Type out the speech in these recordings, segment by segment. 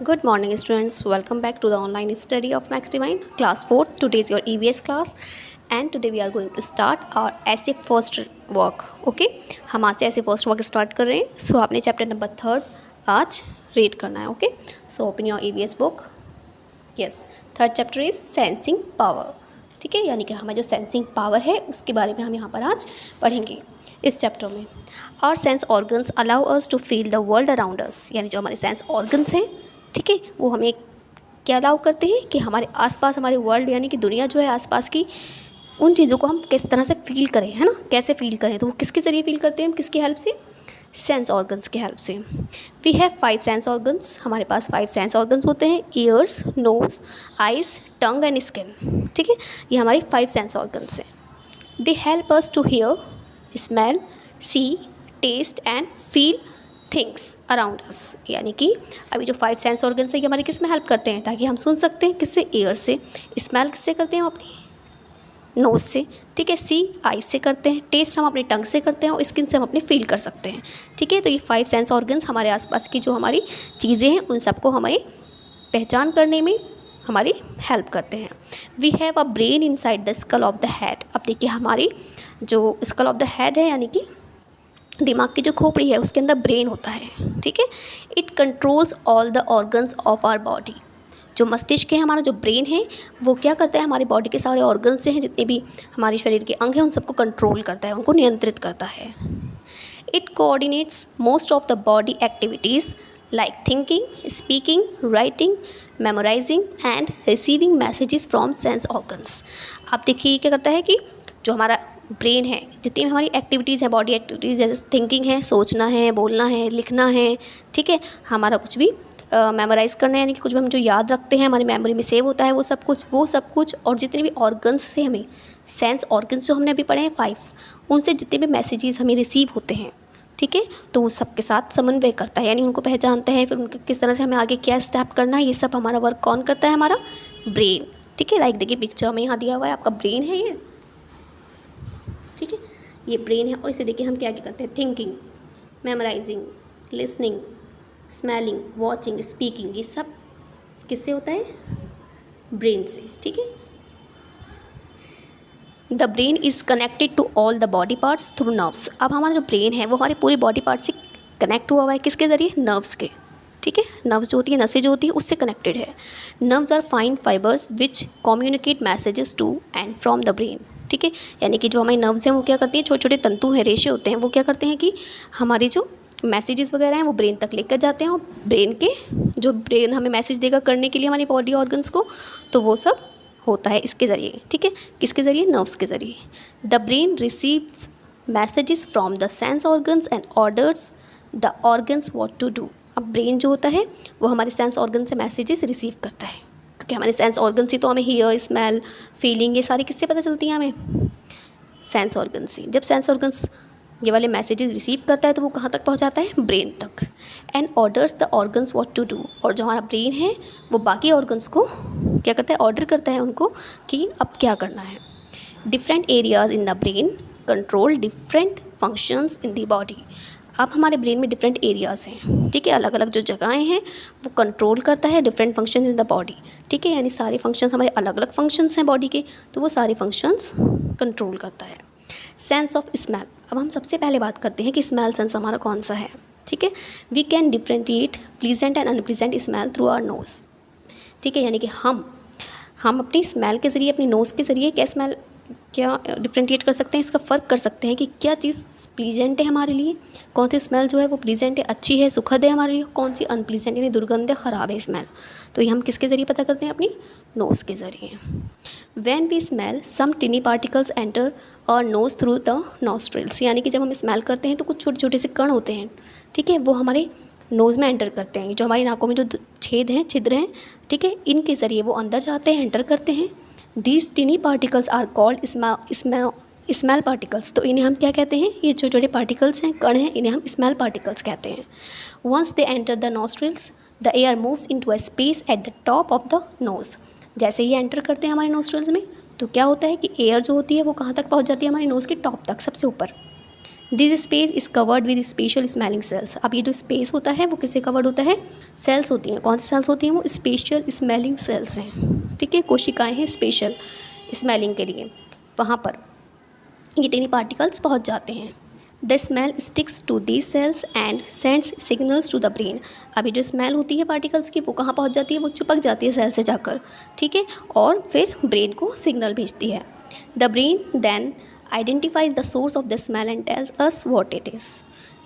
Good morning, students. Welcome back to the online study of Max Divine, class 4. Today is your EVS class, and today we are going to start our essay first work. Okay, हम आज से ऐसे first work start कर रहे हैं. सो आपने chapter number 3 आज read करना है. Okay, so open your EVS book. Yes, third chapter is sensing power. ठीक है, यानी कि हमारा जो सेंसिंग पावर है उसके बारे में हम यहाँ पर आज पढ़ेंगे इस चैप्टर में. और sense organs allow us to feel the world around us, यानी जो हमारे सेंस ऑर्गन्स हैं, ठीक है, वो हमें क्या अलाउ करते हैं कि हमारे आसपास हमारे वर्ल्ड यानी कि दुनिया जो है आसपास की उन चीज़ों को हम किस तरह से फील करें, है ना, कैसे फील करें. तो वो किसके ज़रिए फील करते हैं हम, किसकी हेल्प से, सेंस ऑर्गन्स की हेल्प से. We have 5 sense organs. हमारे पास 5 सेंस ऑर्गन्स होते हैं. Ears, nose, eyes, tongue and skin. ठीक है, ये हमारे 5 सेंस ऑर्गन्स हैं. They help us to hear, smell, see, taste and feel things around us. यानी कि अभी जो 5 सेंस ऑर्गन्स है ये हमारे किस में हेल्प करते हैं, ताकि हम सुन सकते हैं. किससे, एयर से. स्मेल किससे करते हैं हम, अपनी नोज़ से. ठीक है, सी आई से करते हैं. टेस्ट हम अपनी टंग से करते हैं और स्किन से हम अपने फील कर सकते हैं. ठीक है, तो ये 5 सेंस ऑर्गन्स हमारे आसपास की जो हमारी चीज़ें हैं उन सबको हमें पहचान करने में हमारी हेल्प करते हैं. We have a brain inside the skull of the head. अब देखिए हमारी जो स्कल ऑफ द हेड है, यानी कि दिमाग की जो खोपड़ी है उसके अंदर ब्रेन होता है. ठीक है, it controls all the organs of our body. जो मस्तिष्क है, हमारा जो ब्रेन है, वो क्या करता है, हमारी बॉडी के सारे ऑर्गन्स जो हैं, जितने भी हमारे शरीर के अंग हैं, उन सबको कंट्रोल करता है, उनको नियंत्रित करता है. It coordinates most of the body activities like thinking, speaking, writing, memorising and receiving messages from sense organs. आप देखिए क्या करता है कि जो हमारा ब्रेन है, जितनी भी हमारी एक्टिविटीज़ हैं, बॉडी एक्टिविटीज़, जैसे थिंकिंग है, सोचना है, बोलना है, लिखना है, ठीक है, हमारा कुछ भी मेमोराइज़ करना है, यानी कि कुछ भी हम जो याद रखते हैं हमारी मेमोरी में सेव होता है, वो सब कुछ और जितने भी ऑर्गन्स से हमें, सेंस ऑर्गन्स जो हमने अभी पढ़े हैं 5, उनसे जितने भी मैसेजेस हमें रिसीव होते हैं, ठीक है, तो वो सबके साथ समन्वय करता है, यानी उनको पहचानता है, फिर उनके किस तरह से हमें आगे क्या स्टेप करना है, ये सब हमारा वर्क कौन करता है, हमारा ब्रेन. ठीक है, लाइक देखिए पिक्चर में यहाँ दिया हुआ है, आपका ब्रेन है ये. ठीक है, ये ब्रेन है और इसे देखिए हम क्या क्या करते हैं, thinking, memorising, listening, smelling, watching, speaking, ये सब किससे होता है, ब्रेन से. ठीक है, the brain is connected to all the body parts through nerves. अब हमारा जो ब्रेन है वो हमारे पूरे बॉडी पार्ट से कनेक्ट हुआ हुआ है, किसके ज़रिए, नर्व्स के. ठीक है, नर्व्स जो होती है, नसें जो होती है, उससे कनेक्टेड है. Nerves are fine fibres which communicate messages to and from the brain. ठीक है, यानी कि जो हमारी नर्व्स हैं वो क्या करती हैं, छोटे छोटे तंतु हैं, रेशे होते हैं, वो क्या करते हैं कि हमारी जो मैसेजेस वगैरह हैं वो ब्रेन तक लेकर जाते हैं, और ब्रेन हमें मैसेज देगा करने के लिए हमारी बॉडी ऑर्गन्स को, तो वो सब होता है इसके ज़रिए. ठीक है, किसके ज़रिए, नर्व्स के ज़रिए. The brain receives messages from the sense organs and orders the organs what to do. अब ब्रेन जो होता है वो हमारे सेंस ऑर्गन से मैसेजेस रिसीव करता है, क्योंकि हमारे सेंस ऑर्गन से तो हमें हियर, स्मेल, फीलिंग, ये सारी किससे पता चलती हैं, हमें सेंस ऑर्गन से. जब सेंस ऑर्गन्स ये वाले मैसेजेस रिसीव करता है तो वो कहाँ तक पहुँचाता है, ब्रेन तक. And orders the organs what to do. और जो हमारा ब्रेन है वो बाकी ऑर्गन्स को क्या करता है, ऑर्डर करता है उनको कि अब क्या करना है. Different areas in the brain control different functions in the body. अब हमारे ब्रेन में डिफरेंट एरियाज़ हैं. ठीक है, अलग अलग जो जगहें हैं वो कंट्रोल करता है different function in the body. ठीक है, यानी सारे फंक्शंस हमारे अलग अलग फंक्शंस हैं बॉडी के, तो वो सारे फंक्शंस कंट्रोल करता है. Sense of smell. अब हम सबसे पहले बात करते हैं कि स्मेल सेंस हमारा कौन सा है. ठीक है, we can differentiate pleasant and unpleasant smell through our nose. ठीक है, यानी कि हम अपनी स्मेल के ज़रिए, अपनी नोज़ के ज़रिए क्या डिफ्रेंशिएट कर सकते हैं, इसका फ़र्क कर सकते हैं कि क्या चीज़ प्लीजेंट है हमारे लिए, कौन सी स्मेल जो है वो प्लीजेंट है, अच्छी है, सुखद है हमारे लिए, कौन सी अनप्लीजेंट यानी दुर्गंध है, ख़राब है स्मेल. तो ये हम किसके ज़रिए पता करते हैं, अपनी नोज़ के ज़रिए. When we smell some tiny particles enter our nose through the nostrils. यानी कि जब हम स्मेल करते हैं तो कुछ छोटे छोटे से कण होते हैं, ठीक है, वो हमारे नोज़ में एंटर करते हैं. जो हमारी नाकों में जो छिद्र हैं, ठीक है, इनके ज़रिए वो अंदर जाते हैं, एंटर करते हैं. These tiny particles are called smell particles. तो इन्हें हम क्या कहते हैं, ये छोटे छोटे पार्टिकल्स हैं, कण हैं, इन्हें हम स्मेल पार्टिकल्स कहते हैं. Once they enter the nostrils the air moves into a space at the top of the nose. जैसे ये एंटर करते हैं हमारे नॉस्ट्रिल्स में तो क्या होता है कि एयर जो होती है वो कहाँ तक पहुँच जाती है, हमारी नोज़ के टॉप तक, सबसे ऊपर. This space is covered with special smelling cells. अब ये जो स्पेस होता है वो किससे कवर्ड होता है? सेल्स होती हैं। कौन सी सेल्स होती हैं? वो स्पेशल स्मेलिंग सेल्स हैं, ठीक है, कोशिकाएं हैं स्पेशल स्मेलिंग के लिए। वहाँ पर ये टेनी पार्टिकल्स पहुँच जाते हैं। The smell sticks to these cells and sends signals to the brain. अभी जो स्मेल होती है पार्टिकल्स की वो कहाँ पहुँच जाती है? वो चिपक जाती है सेल से जाकर, ठीक है, और फिर ब्रेन को सिग्नल भेजती है। The brain then identifies the source of the smell and tells us what it is.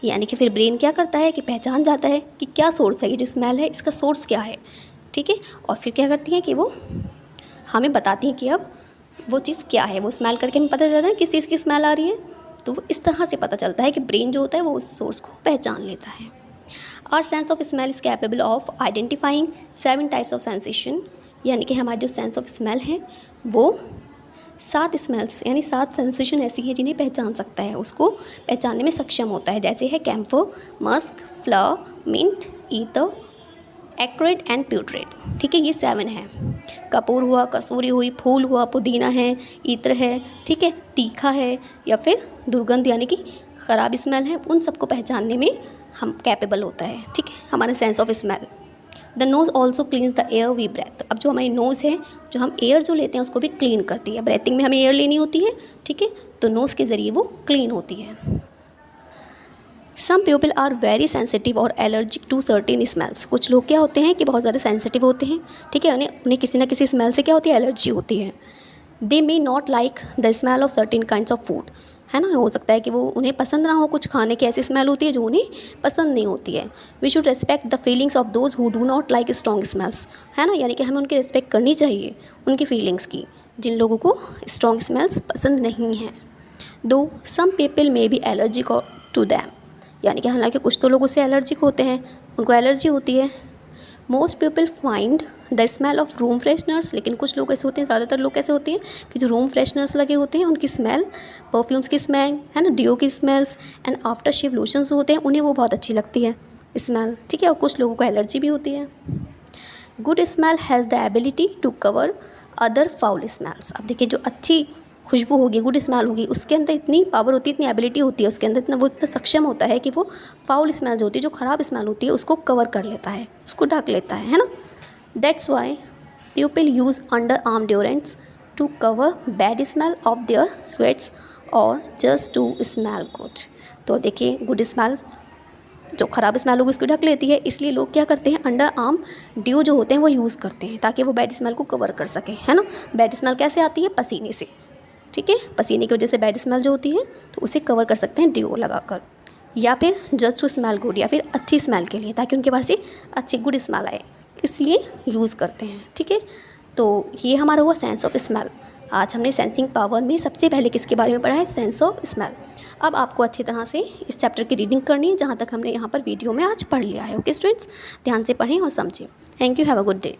यानी कि फिर ब्रेन क्या करता है कि पहचान जाता है कि क्या सोर्स है, ये जो स्मेल है इसका सोर्स क्या है, ठीक है, और फिर क्या करती है कि वो हमें बताती हैं कि अब वो चीज़ क्या है। वो स्मेल करके हमें पता चलता है किस चीज़ की स्मेल आ रही है। तो इस तरह से पता चलता है कि ब्रेन जो होता है वो उस सोर्स को पहचान लेता है। Our sense of smell is capable of identifying 7 types of sensation. यानी कि हमारी जो सेंस ऑफ स्मेल है वो 7 स्मेल्स यानी 7 सेंसेशन ऐसी हैं जिन्हें पहचान सकता है, उसको पहचानने में सक्षम होता है। जैसे है camphor, musk, flower, mint, ether, acrid and putrid, ठीक है, ये 7 हैं। कपूर हुआ, कसूरी हुई, फूल हुआ, पुदीना है, इत्र है, ठीक है, तीखा है, या फिर दुर्गंध यानी कि ख़राब स्मेल है, उन सबको पहचानने में हम कैपेबल होता है, ठीक है, हमारा sense of smell. The nose also cleans the air we breathe. अब जो हमारी नोज़ है, जो हम एयर जो लेते हैं उसको भी क्लीन करती है। ब्रेथिंग में हमें एयर लेनी होती है, ठीक है, तो नोज़ के ज़रिए वो क्लीन होती है। Some people are very sensitive or allergic to certain smells. कुछ लोग क्या होते हैं कि बहुत ज़्यादा सेंसिटिव होते हैं, ठीक है, उन्हें किसी ना किसी स्मेल से क्या होती है? एलर्जी होती है। They may not like the smell of certain kinds of food, है ना, हो सकता है कि वो उन्हें पसंद ना हो, कुछ खाने की ऐसी स्मेल होती है जो उन्हें पसंद नहीं होती है। We should respect the feelings of those who do not like strong smells, है ना, यानी कि हमें उनकी रिस्पेक्ट करनी चाहिए, उनकी फीलिंग्स की, जिन लोगों को स्ट्रॉन्ग स्मेल्स पसंद नहीं हैं। Though some people may be allergic to them, यानी कि हालांकि कुछ तो लोग उससे एलर्जिक होते हैं, उनको एलर्जी होती है। Most people find the smell of room fresheners, लेकिन कुछ लोग ऐसे होते हैं, ज़्यादातर लोग ऐसे होते हैं कि जो रूम फ्रेशनर्स लगे होते हैं उनकी स्मेल, परफ्यूम्स की स्मेल, है ना, डिओ की smells and after shave lotions होते हैं, उन्हें वो बहुत अच्छी लगती है स्मेल, ठीक है, और कुछ लोगों को एलर्जी भी होती है। Good smell has the ability to cover other foul smells. अब देखिए, जो अच्छी खुशबू होगी, गुड स्मेल होगी, उसके अंदर इतनी पावर होती है, इतनी एबिलिटी होती है उसके अंदर, इतना वो इतना सक्षम होता है कि वो फाउल स्मेल जो होती है, जो ख़राब स्मेल होती है, उसको कवर कर लेता है, उसको ढक लेता है ना। That's why people use under arm deodorants to cover bad smell of their sweats और जस्ट टू स्मेल गुड। तो देखिए, गुड स्मेल जो ख़राब स्मेल होगी उसको ढक लेती है, इसलिए लोग क्या करते हैं, अंडर आर्म ड्यू जो होते हैं वो यूज़ करते हैं ताकि वो बैड स्मेल को कवर कर सकें, है ना। बैड स्मेल कैसे आती है? पसीने से, ठीक है, पसीने की वजह से बैड स्मेल जो होती है तो उसे कवर कर सकते हैं ड्यू लगाकर, या फिर जस्ट टू स्मेल गुड, या फिर अच्छी स्मेल के लिए, ताकि उनके पास से अच्छी गुड स्मेल आए, इसलिए यूज़ करते हैं, ठीक है। तो ये हमारा हुआ सेंस ऑफ स्मेल। आज हमने सेंसिंग पावर में सबसे पहले किसके बारे में पढ़ा है? Sense of smell. अब आपको अच्छी तरह से इस चैप्टर की रीडिंग करनी है, जहाँ तक हमने यहाँ पर वीडियो में आज पढ़ लिया है। ओके स्टूडेंट्स, ध्यान से पढ़ें और समझें। Thank you, have a good day.